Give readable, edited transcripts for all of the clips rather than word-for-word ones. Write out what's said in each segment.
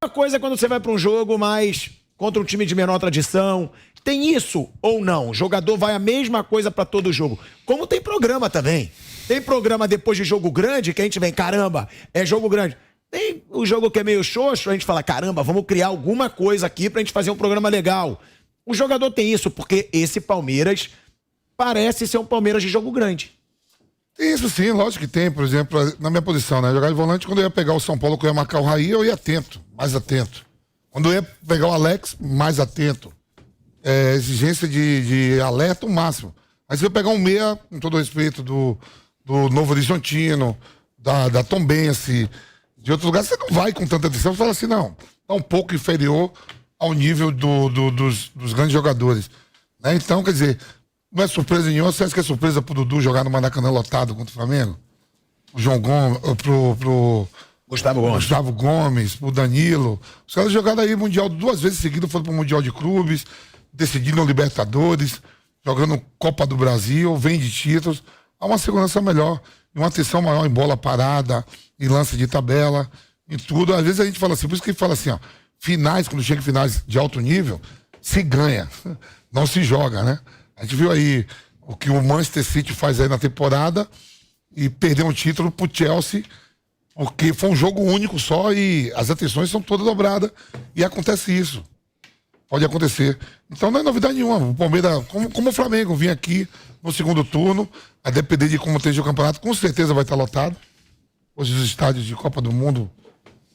Uma coisa é quando você vai para um jogo mais contra um time de menor tradição. Tem isso ou não? O jogador vai a mesma coisa para todo jogo. Como tem programa também. Tem programa depois de jogo grande que a gente vem, caramba, é jogo grande. Tem o jogo que é meio xoxo, a gente fala, caramba, vamos criar alguma coisa aqui pra gente fazer um programa legal. O jogador tem isso, porque esse Palmeiras parece ser um Palmeiras de jogo grande. Isso sim, lógico que tem. Por exemplo, na minha posição, né? Jogar de volante, quando eu ia pegar o São Paulo, que eu ia marcar o Raí, eu ia atento, mais atento. Quando eu ia pegar o Alex, mais atento. Exigência de alerta o máximo. Mas se eu pegar um meia, com todo o respeito do Novo Horizontino, da Tombense, de outros lugares, você não vai com tanta atenção. Você fala assim, não, tá um pouco inferior ao nível dos grandes jogadores. Né? Então, quer dizer, não é surpresa nenhuma. Você acha que é surpresa pro Dudu jogar no Maracanã lotado contra o Flamengo? O João Gomes, pro Gustavo Gomes, pro Danilo. Os caras jogaram aí Mundial 2 vezes seguidas, foram pro Mundial de Clubes, decidindo Libertadores, jogando Copa do Brasil, vem de títulos. Há uma segurança melhor, uma atenção maior em bola parada, em lance de tabela, em tudo. Às vezes a gente fala assim, por isso que fala assim, ó, finais, quando chega em finais de alto nível, se ganha, não se joga, né? A gente viu aí o que o Manchester City faz aí na temporada e perdeu um título pro Chelsea, porque foi um jogo único só e as atenções são todas dobradas e acontece isso. Pode acontecer. Então não é novidade nenhuma. O Palmeiras, como o Flamengo, vinha aqui no segundo turno, a depender de como esteja o campeonato, com certeza vai estar lotado. Hoje os estádios de Copa do Mundo,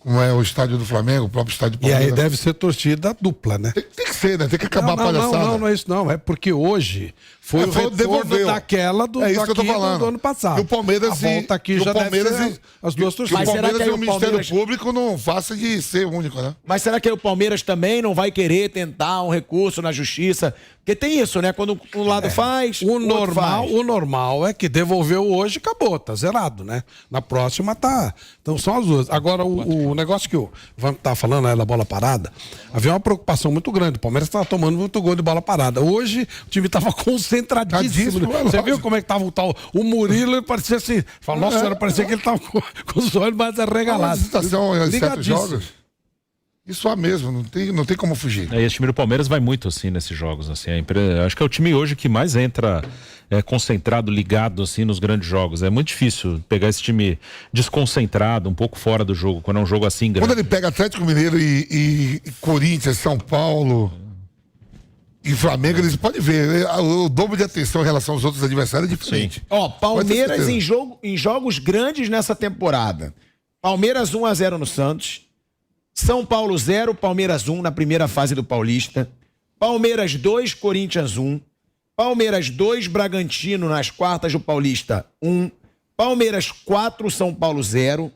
como é o estádio do Flamengo, o próprio estádio do Palmeiras. E aí deve ser torcida dupla, né? Tem que ser, né? Tem que acabar a palhaçada. Não é isso não. É porque hoje foi o retorno daquela do ano passado. E o Palmeiras a volta aqui já Palmeiras deve ser as duas torcidas. Mas o Palmeiras e o Ministério Palmeiras... Público não faça de ser único, né? Mas será que o Palmeiras também não vai querer tentar um recurso na justiça? Porque tem isso, né? Quando um lado faz, o normal é que devolveu hoje, acabou, tá zerado, né? Na próxima tá. Então são as duas. Agora, o negócio que o Ivan tá falando, né, da bola parada, havia uma preocupação muito grande. O Palmeiras estava tomando muito gol de bola parada. Hoje o time estava concentradíssimo. Você viu como é que tava o tal? O Murilo, ele parecia assim. Fala, nossa senhora, parecia que ele tava com os olhos mais arregalados. Jogos. Isso há mesmo, não tem como fugir. Esse time do Palmeiras vai muito assim nesses jogos, assim. Acho que é o time hoje que mais entra concentrado, ligado assim nos grandes jogos. É muito difícil pegar esse time desconcentrado, um pouco fora do jogo, quando é um jogo assim grande. Quando ele pega Atlético Mineiro e Corinthians, São Paulo e Flamengo, eles podem ver, o dobro de atenção em relação aos outros adversários é diferente. Ó, Palmeiras em jogos grandes nessa temporada. Palmeiras 1-0 no Santos. São Paulo 0, Palmeiras 1 na primeira fase do Paulista. Palmeiras 2, Corinthians 1. Palmeiras 2, Bragantino nas quartas do Paulista 1. Palmeiras 4, São Paulo 0.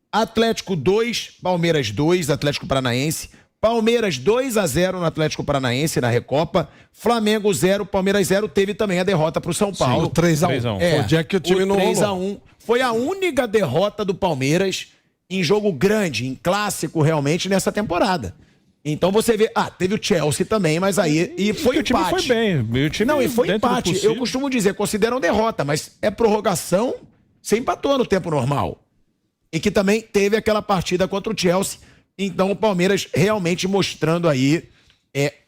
Atlético 2, Palmeiras 2, Atlético Paranaense. Palmeiras 2-0 no Atlético Paranaense na Recopa. Flamengo 0, Palmeiras 0. Teve também a derrota pro São Paulo. Sim, o 3-1. Foi o dia que o time não rolou. 3-1. Foi a única derrota do Palmeiras em jogo grande, em clássico realmente nessa temporada. Então você vê, teve o Chelsea também, mas aí e foi empate. O time foi bem. O time não, e foi empate. Eu costumo dizer, consideram derrota, mas é prorrogação, você empatou no tempo normal. E que também teve aquela partida contra o Chelsea. Então o Palmeiras realmente mostrando aí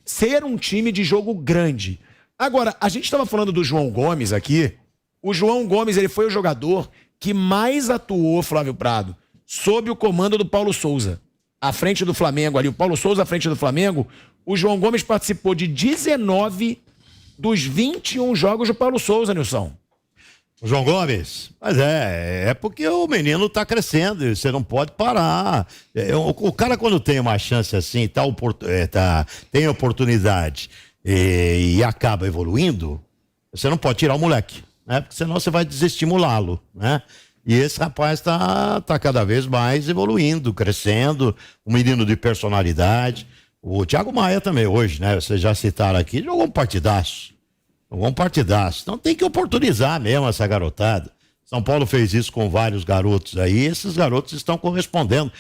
ser um time de jogo grande. Agora, a gente estava falando do João Gomes aqui. O João Gomes, ele foi o jogador que mais atuou, Flávio Prado, sob o comando do Paulo Souza. À frente do Flamengo ali, o Paulo Souza à frente do Flamengo, o João Gomes participou de 19 dos 21 jogos do Paulo Souza, Nilson. O João Gomes, mas é porque o menino tá crescendo e você não pode parar. O cara quando tem uma chance assim, tem oportunidade e acaba evoluindo, você não pode tirar o moleque, né? Porque senão você vai desestimulá-lo, né? E esse rapaz tá cada vez mais evoluindo, crescendo, um menino de personalidade. O Thiago Maia também hoje, né? Vocês já citaram aqui, jogou um partidaço. Então tem que oportunizar mesmo essa garotada. São Paulo fez isso com vários garotos aí, esses garotos estão correspondendo.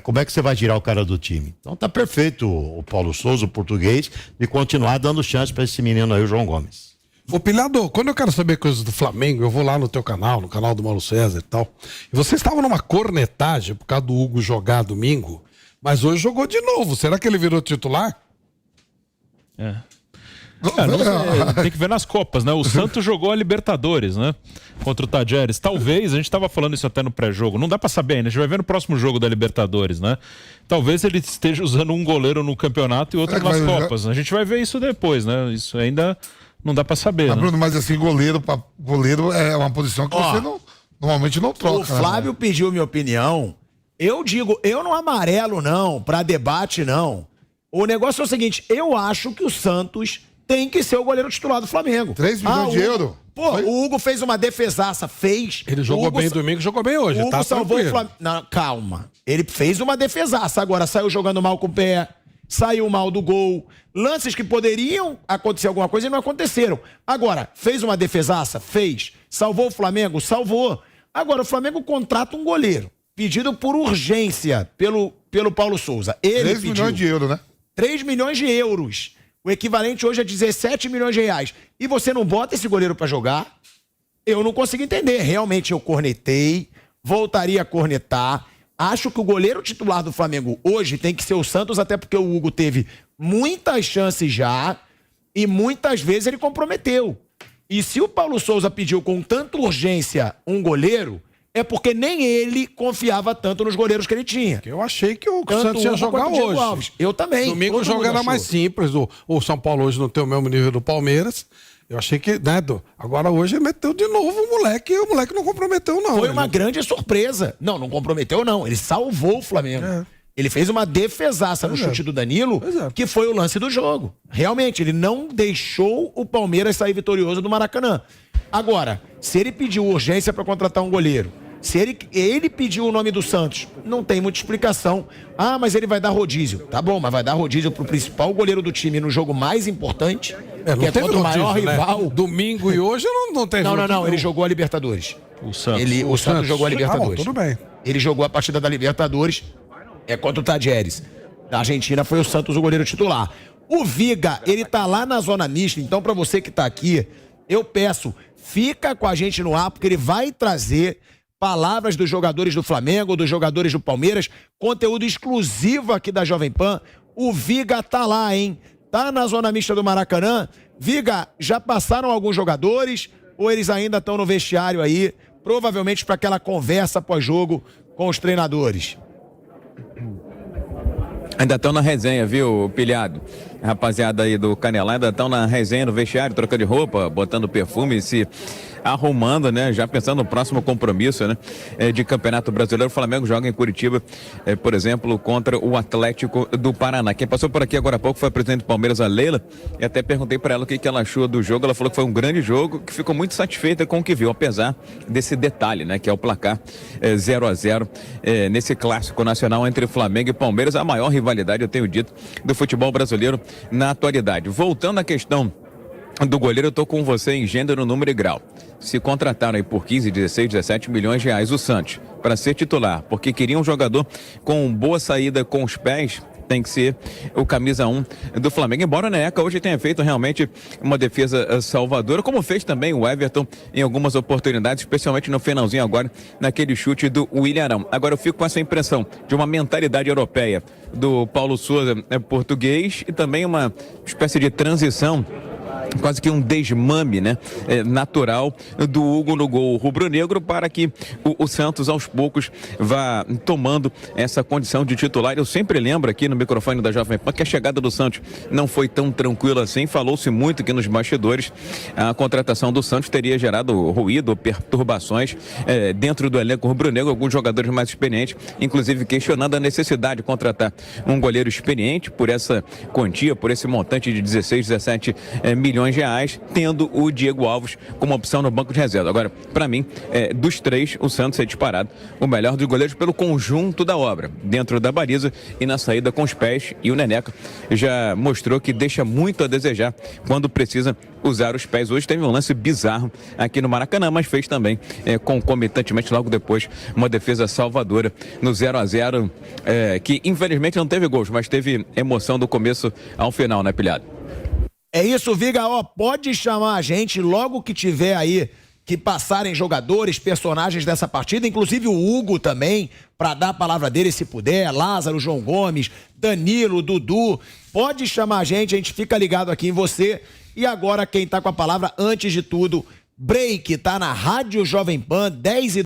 Como é que você vai tirar o cara do time? Então tá perfeito o Paulo Souza, o português, de continuar dando chance para esse menino aí, o João Gomes. Ô Pilhado, quando eu quero saber coisas do Flamengo, eu vou lá no teu canal, no canal do Mauro César e tal. E você estava numa cornetagem por causa do Hugo jogar domingo, Mas hoje jogou de novo. Será que ele virou titular? Não sei, tem que ver nas Copas, né? O Santos jogou a Libertadores, né? Contra o Tajeres. Talvez, a gente estava falando isso até no pré-jogo, não dá pra saber ainda, a gente vai ver no próximo jogo da Libertadores, né? Talvez ele esteja usando um goleiro no campeonato e outro nas Copas. A gente vai ver isso depois, né? Isso ainda não dá pra saber, Mas, né? Bruno, mas assim, goleiro é uma posição que você normalmente não troca. O Flávio pediu minha opinião. Eu digo, eu não amarelo não, pra debate não. O negócio é o seguinte, eu acho que o Santos tem que ser o goleiro titular do Flamengo. 3 milhões de euros? Pô, o Hugo fez uma defesaça, Ele jogou bem domingo, jogou bem hoje. O Hugo tá salvou o tranquilo. Flamengo. Não, calma. Ele fez uma defesaça, agora saiu jogando mal com o pé, saiu mal do gol. Lances que poderiam acontecer alguma coisa e não aconteceram. Agora, fez uma defesaça? Fez. Salvou o Flamengo? Salvou. Agora, o Flamengo contrata um goleiro, pedido por urgência pelo Paulo Souza. Ele 3 pediu milhões de euros, né? 3 milhões de euros. O equivalente hoje é 17 milhões de reais. E você não bota esse goleiro pra jogar? Eu não consigo entender. Realmente eu cornetei, voltaria a cornetar. Acho que o goleiro titular do Flamengo hoje tem que ser o Santos, até porque o Hugo teve muitas chances já e muitas vezes ele comprometeu. E se o Paulo Souza pediu com tanta urgência um goleiro, é porque nem ele confiava tanto nos goleiros que ele tinha. Eu achei que o Tanto Santos ia Hugo jogar quanto o Diego hoje. Alves. Eu também. Domingo o Todo jogo mundo era achou. mais simples. O São Paulo hoje não tem o mesmo nível do Palmeiras. Eu achei que, né, agora hoje ele meteu de novo o moleque e o moleque não comprometeu, não. Foi uma grande surpresa. Não comprometeu, não. Ele salvou o Flamengo. Ele fez uma defesaça no chute do Danilo, que foi o lance do jogo. Realmente, ele não deixou o Palmeiras sair vitorioso do Maracanã. Agora, se ele pediu urgência para contratar um goleiro, se ele pediu o nome do Santos, não tem muita explicação. Ah, mas ele vai dar rodízio. Tá bom, mas vai dar rodízio pro principal goleiro do time no jogo mais importante, Não que é teve contra o maior rodízio, né? rival. Domingo e hoje não teve Não, ele jogou a Libertadores. O Santos. O Santos jogou a Libertadores. Tudo bem. Ele jogou a partida da Libertadores, contra o Tajeres. Da Argentina foi o Santos o goleiro titular. O Viga, ele tá lá na zona mista, então pra você que tá aqui, eu peço, fica com a gente no ar, porque ele vai trazer palavras dos jogadores do Flamengo, dos jogadores do Palmeiras, conteúdo exclusivo aqui da Jovem Pan. O Viga tá lá, hein? Tá na zona mista do Maracanã. Viga, já passaram alguns jogadores ou eles ainda estão no vestiário aí, provavelmente para aquela conversa pós-jogo com os treinadores? Ainda estão na resenha, viu, Pilhado? Rapaziada aí do Canelão, ainda estão na resenha, no vestiário, trocando de roupa, botando perfume, se arrumando, né? Já pensando no próximo compromisso, né? De Campeonato Brasileiro. O Flamengo joga em Curitiba, por exemplo, contra o Atlético do Paraná. Quem passou por aqui agora há pouco foi a presidente do Palmeiras, a Leila, e até perguntei para ela o que ela achou do jogo. Ela falou que foi um grande jogo, que ficou muito satisfeita com o que viu, apesar desse detalhe, né? Que é o placar 0-0 nesse clássico nacional entre Flamengo e Palmeiras, a maior rivalidade, eu tenho dito, do futebol brasileiro na atualidade. Voltando à questão do goleiro, eu tô com você em gênero, número e grau. Se contrataram aí por 15, 16, 17 milhões de reais o Santos para ser titular, porque queria um jogador com boa saída com os pés, tem que ser o camisa 1 do Flamengo. Embora o Neneca hoje tenha feito realmente uma defesa salvadora, como fez também o Everton em algumas oportunidades, especialmente no finalzinho agora, naquele chute do William Arão. Agora eu fico com essa impressão de uma mentalidade europeia do Paulo Souza, português, e também uma espécie de transição, quase que um desmame, né, natural do Hugo no gol rubro-negro, para que o Santos aos poucos vá tomando essa condição de titular. Eu sempre lembro aqui no microfone da Jovem Pan que a chegada do Santos não foi tão tranquila assim. Falou-se muito que nos bastidores a contratação do Santos teria gerado ruído, perturbações dentro do elenco rubro-negro, alguns jogadores mais experientes, inclusive questionando a necessidade de contratar um goleiro experiente por essa quantia, por esse montante de 16, 17 milhões de reais, tendo o Diego Alves como opção no banco de reserva. Agora, para mim, dos três, o Santos é disparado o melhor dos goleiros pelo conjunto da obra, dentro da baliza e na saída com os pés, e o Neneca já mostrou que deixa muito a desejar quando precisa usar os pés. Hoje teve um lance bizarro aqui no Maracanã, mas fez também concomitantemente logo depois uma defesa salvadora no 0-0, que infelizmente não teve gols, mas teve emoção do começo ao final, né, Pilhado? É isso, Viga, pode chamar a gente logo que tiver aí que passarem jogadores, personagens dessa partida, inclusive o Hugo também, para dar a palavra dele se puder, Lázaro, João Gomes, Danilo, Dudu. Pode chamar a gente fica ligado aqui em você. E agora quem tá com a palavra, antes de tudo, Break, tá na Rádio Jovem Pan, 10h